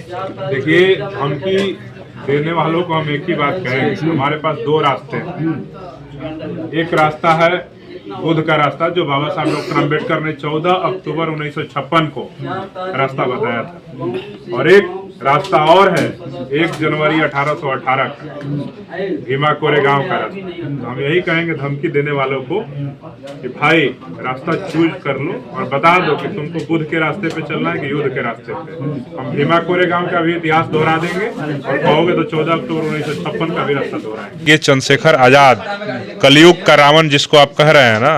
देखिए, धमकी देने वालों को हम एक ही बात कहेंगे, हमारे पास दो रास्ते हैं। एक रास्ता है बुद्ध का रास्ता, जो बाबा साहब डॉक्टर अम्बेडकर ने 14 अक्टूबर 1956 को रास्ता बताया था, और एक रास्ता और है 1 जनवरी 1818 का भीमा कोरेगांव का रास्ता। तो हम यही कहेंगे धमकी देने वालों को कि भाई रास्ता चूज कर लो और बता दो कि तुमको बुद्ध के रास्ते पे चलना है कि युद्ध के रास्ते पे। हम भीमा कोरेगांव का भी इतिहास दोहरा देंगे और कहोगे तो 14 अक्टूबर 1956 का भी रास्ता दोहराएंगे। ये चंद्रशेखर आजाद कलयुग का रावण जिसको आप कह रहे हैं ना,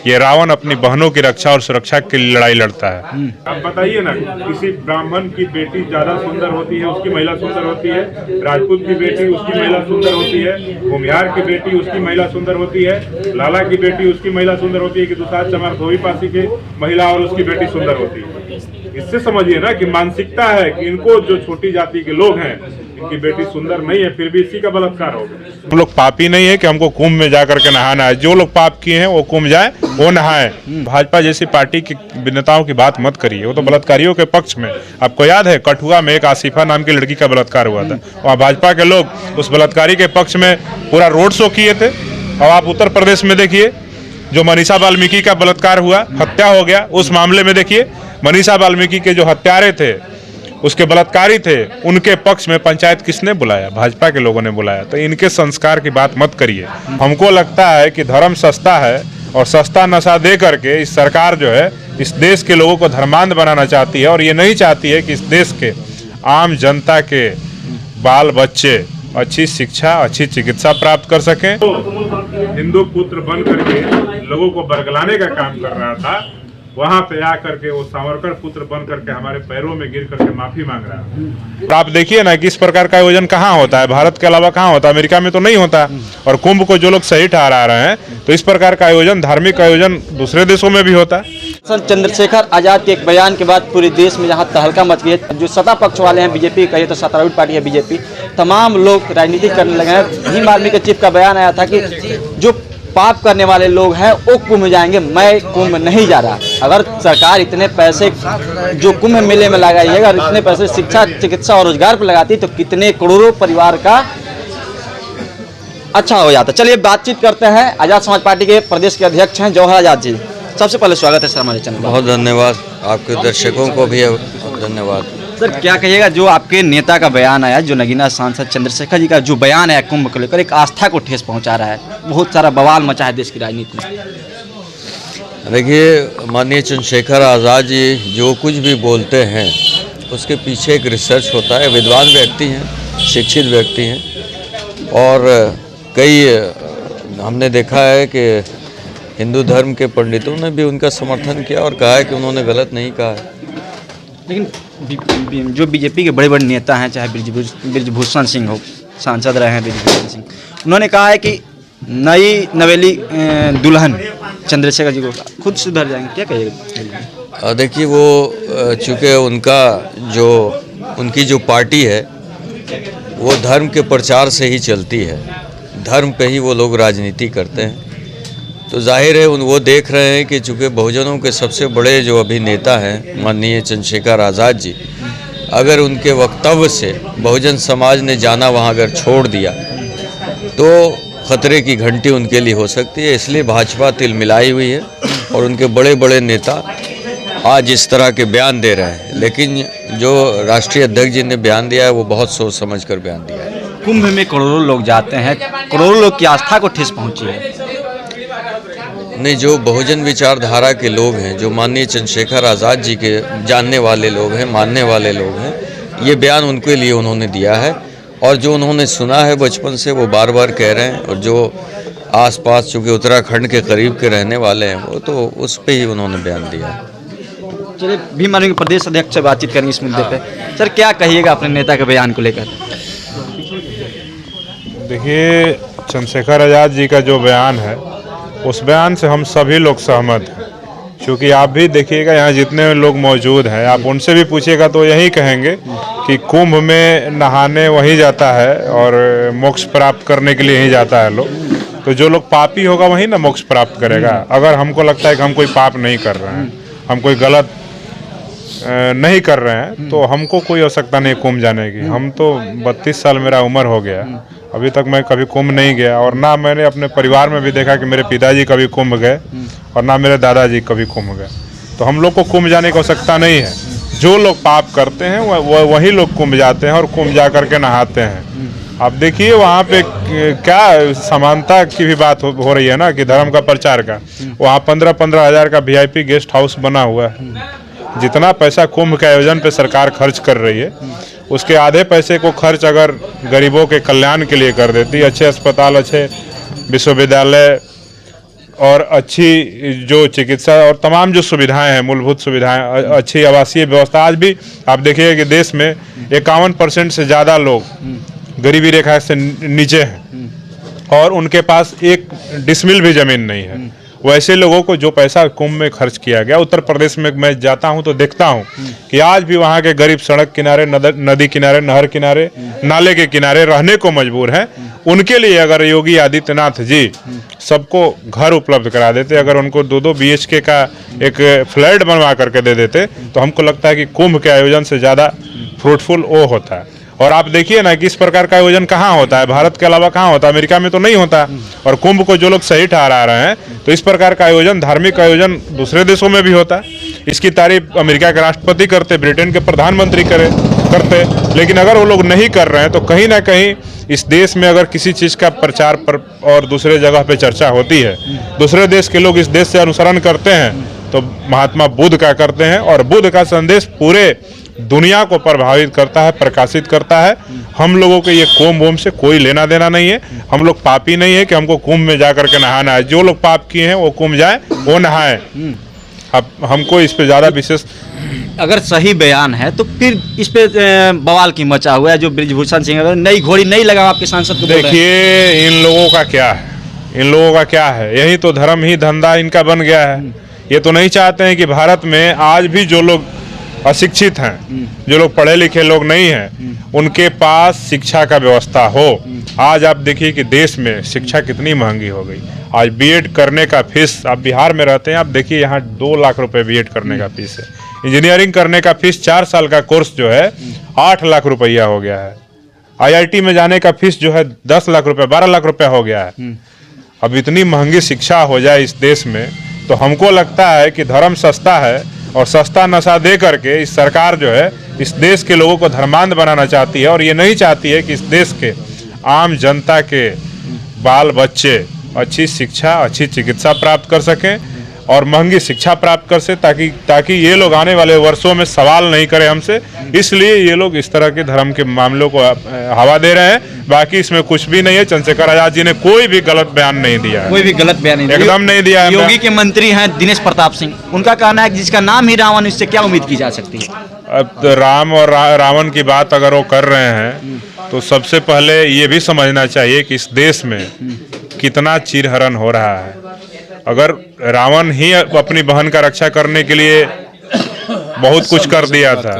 ये रावण अपनी बहनों की रक्षा और सुरक्षा की लड़ाई लड़ता है। अब बताइए ना, किसी ब्राह्मण की बेटी ज्यादा सुंदर होती है, उसकी महिला सुंदर होती है, राजपूत की बेटी उसकी महिला सुंदर होती है, भूमिहार की बेटी उसकी महिला सुंदर होती है, लाला की बेटी उसकी महिला सुंदर होती है कि दूसरा चमार धोबी पासी की महिला और उसकी बेटी सुंदर होती है। इससे समझिए ना कि मानसिकता है कि इनको जो छोटी जाति के लोग हैं, इनकी बेटी सुंदर नहीं है, फिर भी इसी का बलात्कार होगा। हम लोग पापी नहीं है कि हमको कुंभ में जाकर के नहाना है। जो लोग पाप किए हैं वो कुंभ जाए, वो नहाए। भाजपा जैसी पार्टी की नेताओं की बात मत करिए, वो तो बलात्कारियों के पक्ष में। आपको याद है कठुआ में एक आसिफा नाम की लड़की का बलात्कार हुआ था, वहाँ भाजपा के लोग उस बलात्कारी के पक्ष में पूरा रोड शो किए थे। और आप उत्तर प्रदेश में देखिए, जो मनीषा वाल्मीकि का बलात्कार हुआ, हत्या हो गया, उस मामले में देखिए मनीषा वाल्मीकि के जो हत्यारे थे, उसके बलात्कारी थे, उनके पक्ष में पंचायत किसने बुलाया? भाजपा के लोगों ने बुलाया। तो इनके संस्कार की बात मत करिए। हमको लगता है कि धर्म सस्ता है और सस्ता नशा दे करके इस सरकार जो है इस देश के लोगों को धर्मांध बनाना चाहती है, और ये नहीं चाहती है कि इस देश के आम जनता के बाल बच्चे अच्छी शिक्षा, अच्छी चिकित्सा प्राप्त कर सकें। तो हिंदू पुत्र बन करके लोगों को बरगलाने का काम कर रहा था, वहां पे आकर के वो सावरकर पुत्र बन करके हमारे पैरों में गिर करके माफी मांग रहा है। तो आप देखिए ना कि इस प्रकार का आयोजन कहाँ होता है, भारत के अलावा कहाँ होता है? अमेरिका में तो नहीं होता। और कुंभ को जो लोग सही ठहरा रहे हैं, तो इस प्रकार का आयोजन, धार्मिक आयोजन दूसरे देशों में भी होता है। सर, चंद्रशेखर आजाद के एक बयान के बाद पूरे देश में जहां तहलका मच गई है, जो सत्ता पक्ष वाले हैं, बीजेपी कहिए तो सत्तारूढ़ पार्टी है बीजेपी, तमाम लोग राजनीति करने लगे हैं। भीम आर्मी के चीफ का बयान आया था कि जो पाप करने वाले लोग हैं वो कुंभ जाएंगे, मैं कुंभ नहीं जा रहा। अगर सरकार इतने पैसे जो कुंभ मेले में लगाई है, अगर इतने पैसे शिक्षा, चिकित्सा और रोजगार पर लगाती तो कितने करोड़ों परिवार का अच्छा हो जाता। चलिए बातचीत करते हैं। आजाद समाज पार्टी के प्रदेश के अध्यक्ष हैं जौहर आजाद जी। सबसे पहले स्वागत है सर हमारे चैनल। बहुत धन्यवाद, आपके दर्शकों को भी धन्यवाद। सर, क्या कहिएगा जो आपके नेता का बयान आया, जो नगीना सांसद चंद्रशेखर जी का जो बयान है कुंभ को लेकर, एक आस्था को ठेस पहुंचा रहा है, बहुत सारा बवाल मचा है देश की राजनीति में। देखिए, माननीय चंद्रशेखर आज़ाद जी जो कुछ भी बोलते हैं उसके पीछे एक रिसर्च होता है। विद्वान व्यक्ति हैं, शिक्षित व्यक्ति हैं, और कई हमने देखा है कि हिंदू धर्म के पंडितों ने भी उनका समर्थन किया और कहा है कि उन्होंने गलत नहीं कहा है। लेकिन जो बीजेपी के बड़े बड़े नेता हैं, चाहे ब्रिजभूषण सिंह हो, सांसद रहे हैं ब्रिजभूषण सिंह, उन्होंने कहा है कि नई नवेली दुल्हन चंद्रशेखर जी को खुद सुधर जाएंगे। क्या कहिएगा? देखिए, वो चूँकि उनकी जो पार्टी है वो धर्म के प्रचार से ही चलती है, धर्म पे ही वो लोग राजनीति करते हैं। तो जाहिर है वो देख रहे हैं कि चूँकि बहुजनों के सबसे बड़े जो अभिनेता हैं माननीय चंद्रशेखर आज़ाद जी, अगर उनके वक्तव्य से बहुजन समाज ने जाना वहाँ अगर छोड़ दिया तो खतरे की घंटी उनके लिए हो सकती है। इसलिए भाजपा तिलमिलाई हुई है और उनके बड़े बड़े नेता आज इस तरह के बयान दे रहे हैं। लेकिन जो राष्ट्रीय अध्यक्ष जी ने बयान दिया है वो बहुत सोच समझ कर बयान दिया है। कुंभ में करोड़ों लोग जाते हैं, करोड़ों लोग की आस्था को ठेस पहुँची है। नहीं, जो बहुजन विचारधारा के लोग हैं, जो माननीय चंद्रशेखर आज़ाद जी के जानने वाले लोग हैं, मानने वाले लोग हैं, ये बयान उनके लिए उन्होंने दिया है। और जो उन्होंने सुना है बचपन से वो बार बार कह रहे हैं, और जो आसपास चूँकि उत्तराखंड के करीब के रहने वाले हैं वो तो उस पर ही उन्होंने बयान दिया है। चलिए भीम आर्मी के प्रदेश अध्यक्ष से बातचीत करेंगे इस मुद्दे पे। सर, क्या कहिएगा अपने नेता के बयान को लेकर? देखिए, चंद्रशेखर आज़ाद जी का जो बयान है उस बयान से हम सभी लोग सहमत हैं। क्योंकि आप भी देखिएगा यहाँ जितने लोग मौजूद हैं, आप उनसे भी पूछिएगा तो यही कहेंगे कि कुंभ में नहाने वहीं जाता है और मोक्ष प्राप्त करने के लिए यहीं जाता है लोग। तो जो लोग पापी होगा वही ना मोक्ष प्राप्त करेगा। अगर हमको लगता है कि हम कोई पाप नहीं कर रहे हैं, हम कोई गलत नहीं कर रहे हैं तो हमको कोई आवश्यकता नहीं कुंभ जाने की। हम तो 32 साल मेरा उम्र हो गया, अभी तक मैं कभी कुंभ नहीं गया, और ना मैंने अपने परिवार में भी देखा कि मेरे पिताजी कभी कुंभ गए और ना मेरे दादाजी कभी कुंभ गए। तो हम लोग को कुंभ जाने की आवश्यकता नहीं है। जो लोग पाप करते हैं वही लोग कुंभ जाते हैं और कुंभ जा करके नहाते हैं। आप देखिए वहाँ पे क्या समानता की भी बात हो रही है ना, कि धर्म का प्रचार का। वहाँ 15-15 हज़ार का VIP गेस्ट हाउस बना हुआ है। जितना पैसा कुंभ के आयोजन पे सरकार खर्च कर रही है, उसके आधे पैसे को खर्च अगर गरीबों के कल्याण के लिए कर देती, अच्छे अस्पताल, अच्छे विश्वविद्यालय और अच्छी जो चिकित्सा और तमाम जो सुविधाएं हैं, मूलभूत सुविधाएं, अच्छी आवासीय व्यवस्था। आज भी आप देखिए कि देश में 51% से ज़्यादा लोग गरीबी रेखा से नीचे हैं और उनके पास 1 डिसमिल भी ज़मीन नहीं है। वैसे लोगों को जो पैसा कुंभ में खर्च किया गया, उत्तर प्रदेश में मैं जाता हूं तो देखता हूं कि आज भी वहां के गरीब सड़क किनारे, नदी किनारे, नहर किनारे, नाले के किनारे रहने को मजबूर हैं। उनके लिए अगर योगी आदित्यनाथ जी सबको घर उपलब्ध करा देते, अगर उनको 2-2 BHK का एक फ्लैट बनवा करके दे देते, तो हमको लगता है कि कुंभ के आयोजन से ज़्यादा फ्रूटफुल वो होता है। और आप देखिए ना कि इस प्रकार का आयोजन कहाँ होता है, भारत के अलावा कहाँ होता है, अमेरिका में तो नहीं होता। और कुंभ को जो लोग सही ठहरा रहे हैं, तो इस प्रकार का आयोजन, धार्मिक आयोजन दूसरे देशों में भी होता है। इसकी तारीफ अमेरिका के राष्ट्रपति करते, ब्रिटेन के प्रधानमंत्री करते, लेकिन अगर वो लोग नहीं कर रहे हैं तो कहीं ना कहीं इस देश में अगर किसी चीज़ का प्रचार पर और दूसरे जगह पे चर्चा होती है, दूसरे देश के लोग इस देश से अनुसरण करते हैं, तो महात्मा बुद्ध का करते हैं। और बुद्ध का संदेश पूरे दुनिया को प्रभावित करता है, प्रकाशित करता है। हम लोगों के ये कुंभ वोम से कोई लेना देना नहीं है। हम लोग पापी नहीं है कि हमको कुंभ में जा करके नहाना है। जो लोग पाप किए हैं वो कुंभ जाए, वो नहाए। अब हमको इस पे ज़्यादा विशेष, अगर सही बयान है तो फिर इस पे बवाल की मचा हुआ है। जो ब्रिजभूषण सिंह नई घोड़ी नहीं लगा आपके सांसद को, देखिए इन लोगों का क्या है, इन लोगों का क्या है, यही तो धर्म ही धंधा इनका बन गया है। ये तो नहीं चाहते हैं कि भारत में आज भी जो लोग अशिक्षित हैं, जो लोग पढ़े लिखे लोग नहीं हैं, उनके पास शिक्षा का व्यवस्था हो। आज आप देखिए कि देश में शिक्षा कितनी महंगी हो गई। आज B.Ed करने का फीस, आप बिहार में रहते हैं, आप देखिए यहाँ 2 लाख रुपए B.Ed करने का फीस है। इंजीनियरिंग करने का फीस 4 साल का कोर्स जो है 8 लाख रुपया हो गया है। IIT में जाने का फीस जो है 10 लाख रुपये, 12 लाख रुपया हो गया है। अब इतनी महंगी शिक्षा हो जाए इस देश में, तो हमको लगता है कि धर्म सस्ता है और सस्ता नशा दे करके इस सरकार जो है इस देश के लोगों को धर्मांध बनाना चाहती है। और ये नहीं चाहती है कि इस देश के आम जनता के बाल बच्चे अच्छी शिक्षा, अच्छी चिकित्सा प्राप्त कर सकें और महंगी शिक्षा प्राप्त कर से, ताकि ये लोग आने वाले वर्षों में सवाल नहीं करें हमसे। इसलिए ये लोग इस तरह के धर्म के मामलों को हवा दे रहे हैं। बाकी इसमें कुछ भी नहीं है। चंद्रशेखर आजाद जी ने कोई भी गलत बयान नहीं दिया है, कोई भी गलत बयान नहीं, एकदम नहीं दिया है। योगी के मंत्री हैं दिनेश प्रताप सिंह, उनका कहना है कि जिसका नाम ही रावण, इससे क्या उम्मीद की जा सकती है। अब तो राम और रावण की बात अगर वो कर रहे हैं, तो सबसे पहले ये भी समझना चाहिए कि इस देश में कितना चीरहरण हो रहा है। अगर रावण ही अपनी बहन का रक्षा करने के लिए बहुत कुछ कर दिया था,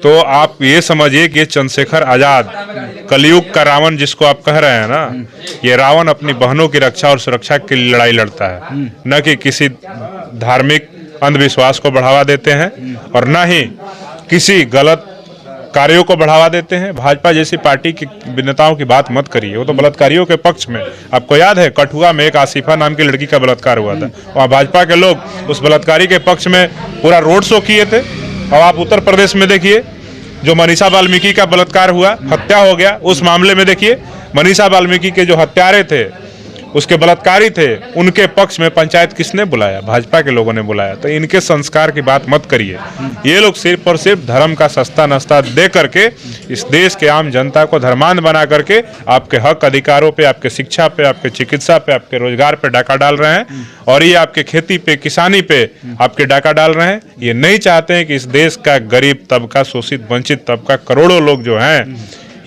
तो आप ये समझिए कि चंद्रशेखर आजाद, कलयुग का रावण जिसको आप कह रहे हैं ना, ये रावण अपनी बहनों की रक्षा और सुरक्षा के लिए लड़ाई लड़ता है, न कि किसी धार्मिक अंधविश्वास को बढ़ावा देते हैं और न ही किसी गलत कार्यों को बढ़ावा देते हैं। भाजपा जैसी पार्टी के नेताओं की बात मत करिए, वो तो बलात्कारियों के पक्ष में। आपको याद है कठुआ में एक आसिफा नाम की लड़की का बलात्कार हुआ था, वहाँ भाजपा के लोग उस बलात्कारी के पक्ष में पूरा रोड शो किए थे। और आप उत्तर प्रदेश में देखिए, जो मनीषा वाल्मीकि का बलात्कार हुआ, हत्या हो गया, उस मामले में देखिए मनीषा वाल्मीकि के जो हत्यारे थे, उसके बलात्कारी थे, उनके पक्ष में पंचायत किसने बुलाया? भाजपा के लोगों ने बुलाया। तो इनके संस्कार की बात मत करिए। ये लोग सिर्फ और सिर्फ धर्म का सस्ता नाश्ता दे करके इस देश के आम जनता को धर्मांध बना करके आपके हक अधिकारों पे, आपके शिक्षा पे, आपके चिकित्सा पे, आपके रोजगार पे डाका डाल रहे हैं। और ये आपके खेती पे, किसानी पे आपके डाका डाल रहे हैं। ये नहीं चाहते हैं कि इस देश का गरीब तबका, शोषित वंचित तबका, करोड़ों लोग जो हैं,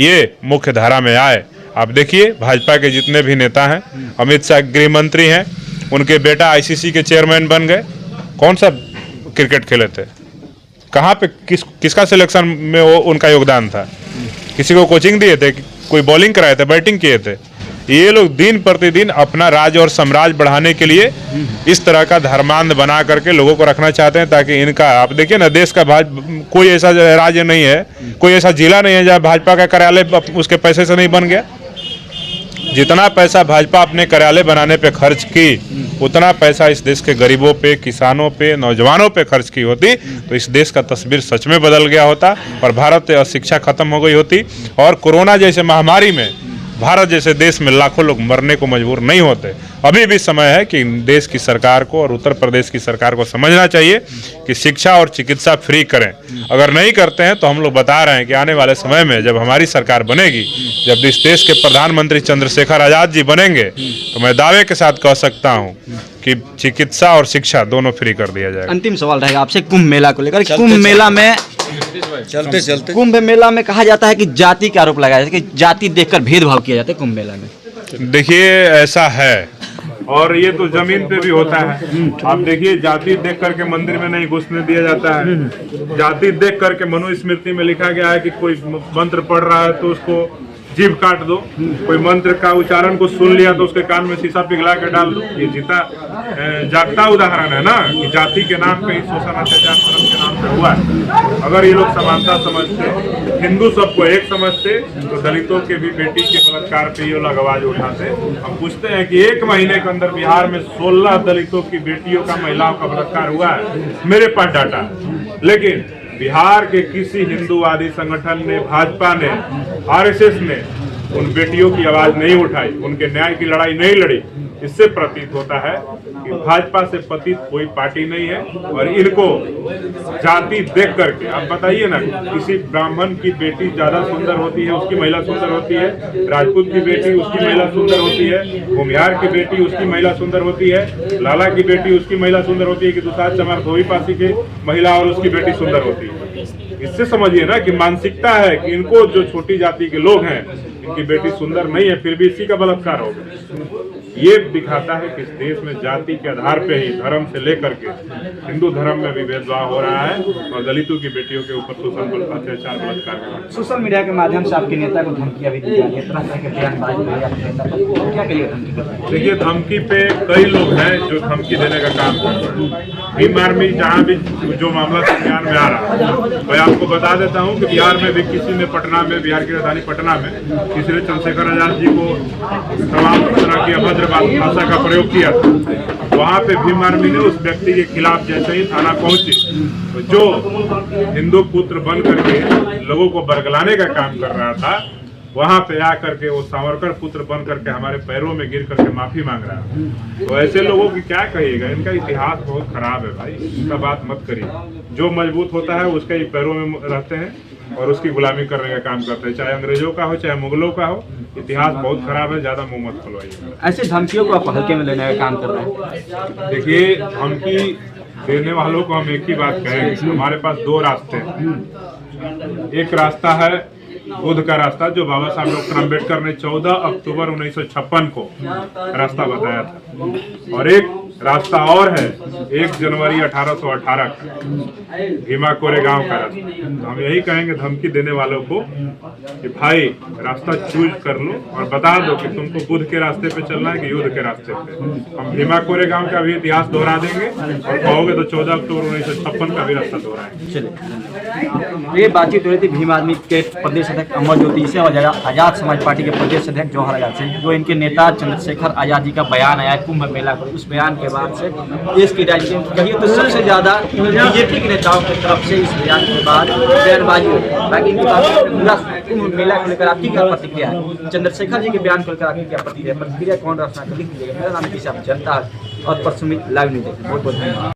ये मुख्य धारा में आए। आप देखिए भाजपा के जितने भी नेता हैं, अमित शाह गृह मंत्री हैं, उनके बेटा ICC के चेयरमैन बन गए। कौन सा क्रिकेट खेले थे? कहाँ पे किसका सिलेक्शन में वो उनका योगदान था? किसी को कोचिंग दिए थे? कोई बॉलिंग कराए थे? बैटिंग किए थे? ये लोग दिन प्रतिदिन अपना राज और साम्राज्य बढ़ाने के लिए इस तरह का धर्मांध बना करके लोगों को रखना चाहते हैं, ताकि इनका, आप देखिए ना, देश का कोई ऐसा राज्य नहीं है, कोई ऐसा जिला नहीं है जहाँ भाजपा का कार्यालय उसके पैसे से नहीं बन गया। जितना पैसा भाजपा अपने कार्यालय बनाने पे खर्च की, उतना पैसा इस देश के गरीबों पे, किसानों पे, नौजवानों पे खर्च की होती तो इस देश का तस्वीर सच में बदल गया होता और भारत से अशिक्षा खत्म हो गई होती और कोरोना जैसे महामारी में भारत जैसे देश में लाखों लोग मरने को मजबूर नहीं होते। अभी भी समय है कि देश की सरकार को और उत्तर प्रदेश की सरकार को समझना चाहिए कि शिक्षा और चिकित्सा फ्री करें। अगर नहीं करते हैं तो हम लोग बता रहे हैं कि आने वाले समय में जब हमारी सरकार बनेगी, जब इस देश के प्रधानमंत्री चंद्रशेखर आजाद जी बनेंगे, तो मैं दावे के साथ कह सकता हूँ कि चिकित्सा और शिक्षा दोनों फ्री कर दिया जाएगा। अंतिम सवाल रहेगा आपसे कुंभ मेला को लेकर। कुंभ मेला में कहा जाता है कि जाति के आरोप लगाया जाता है कि जाति देखकर भेदभाव किया जाता है कुंभ मेला में। देखिए, ऐसा है और ये तो जमीन पे भी होता है। आप देखिए, जाति देख करके मंदिर में नहीं घुसने दिया जाता है। जाति देख करके मनुस्मृति में लिखा गया है कि कोई मंत्र पढ़ रहा है तो उसको जीभ काट दो, कोई मंत्र का उच्चारण को सुन लिया तो उसके कान में शीशा पिघला के डाल दो। ये जागता उदाहरण है ना कि जाति के नाम पे ही शोषण अत्याचार धर्म के नाम पे हुआ है। अगर ये लोग समानता समझते, हिंदू सबको एक समझते, तो दलितों के भी बेटी के बलात्कार पे ये लोग आवाज उठाते। हम पूछते हैं कि 1 महीने के अंदर बिहार में 16 दलितों की बेटियों का, महिलाओं का बलात्कार हुआ है, मेरे पास डाटा है। लेकिन बिहार के किसी हिंदूवादी संगठन ने, भाजपा ने, आरएसएस ने उन बेटियों की आवाज नहीं उठाई, उनके न्याय की लड़ाई नहीं लड़ी। इससे प्रतीत होता है कि भाजपा से पतित कोई पार्टी नहीं है और इनको जाति देख करके, आप बताइए ना, किसी ब्राह्मण की बेटी ज्यादा सुंदर होती है, उसकी महिला सुंदर होती है, राजपूत की बेटी उसकी महिला सुंदर होती है, भूमिहार की बेटी उसकी महिला सुंदर होती है, लाला की बेटी उसकी महिला सुंदर होती है कि दुसाध चमार धोबी पासी की महिला और उसकी बेटी सुंदर होती है। इससे समझिए ना कि मानसिकता है कि इनको, जो छोटी जाति के लोग हैं, इनकी बेटी सुंदर नहीं है, फिर भी इसी का बलात्कार होगा। ये दिखाता है कि इस देश में जाति के आधार पे ही, धर्म से लेकर के हिंदू धर्म में भी भेदभाव हो रहा है और दलितों की बेटियों के ऊपर शोषण, अत्याचार, बलात्कार। सोशल मीडिया के माध्यम से आपके नेता को धमकियां भी दी जा रही है, तरह तरह के बयानबाजी हो रही है आपके नेता को, क्या कहिएगा धमकी पर? देखिए, धमकी पे कई लोग हैं जो धमकी देने का काम करते हैं। भीम आर्मी जहाँ भी जो मामला संज्ञान में आ रहा है, मैं आपको बता देता हूँ कि बिहार में भी किसी ने, पटना में, बिहार की राजधानी पटना में किसी ने चंद्रशेखर आजाद जी को तमाम तरह की अभद्र भाषा का प्रयोग किया था। वहाँ पे भीम आर्मी ने उस व्यक्ति के खिलाफ जैसे ही थाना पहुंची, तो जो हिंदू पुत्र बन करके लोगों को बरगलाने का काम कर रहा था, वहाँ पे आकर के वो सावरकर पुत्र बन करके हमारे पैरों में गिर करके माफी मांग रहा है। तो ऐसे लोगों की क्या कहिएगा, इनका इतिहास बहुत खराब है भाई, इनका बात मत करिए। जो मजबूत होता है उसके ही पैरों में रहते हैं और उसकी गुलामी करने का काम करते हैं, चाहे अंग्रेजों का हो, चाहे मुगलों का हो। इतिहास बहुत खराब है, ज्यादा मुंह मत खुलवाइए। ऐसे धमकियों को आप हल्के में लेने का काम कर रहे हैं। देखिए, धमकी देने वालों को हम एक ही बात कहेंगे, हमारे पास 2 रास्ते हैं। एक रास्ता है बुद्ध का रास्ता, जो बाबा साहब डॉक्टर अम्बेडकर ने 14 अक्टूबर 1956 को रास्ता बताया था, और एक रास्ता और है 1 जनवरी 1818 का, भीमा कोरेगांव का रास्ता। तो हम यही कहेंगे धमकी देने वालों को कि भाई रास्ता चूज कर लो और बता दो कि तुमको बुद्ध के रास्ते पे चलना है कि युद्ध के रास्ते पे। हम भीमा कोरेगांव का भी इतिहास दोहरा देंगे और कहोगे तो 14 अक्टूबर 1956 का भी रास्ता दोहराएंगे। चलिए, ये बातचीत हो रही थी भीम आर्मी के प्रदेश अध्यक्ष अमर ज्योति से और आजाद समाज पार्टी के प्रदेश अध्यक्ष जवाहर आजाद से, जो इनके नेता चंद्रशेखर आजाद जी का बयान आया कुंभ मेला पर। उस बयान के बाद से देश की राजनीति में कहिए तो सबसे ज्यादा बीजेपी के नेताओं की तरफ से इस बयान के बाद बयानबाजी हो रही है। बाकी इनके पास पूरा कुंभ मेला को लेकर आपकी क्या प्रतिक्रिया है? चंद्रशेखर जी के बयान को लेकर आपकी क्या प्रतिक्रिया कौन रखना लिख दीजिएगा। मेरा नाम किसी आप जनता और पर सुमित लाइव न्यूज। बहुत बहुत धन्यवाद।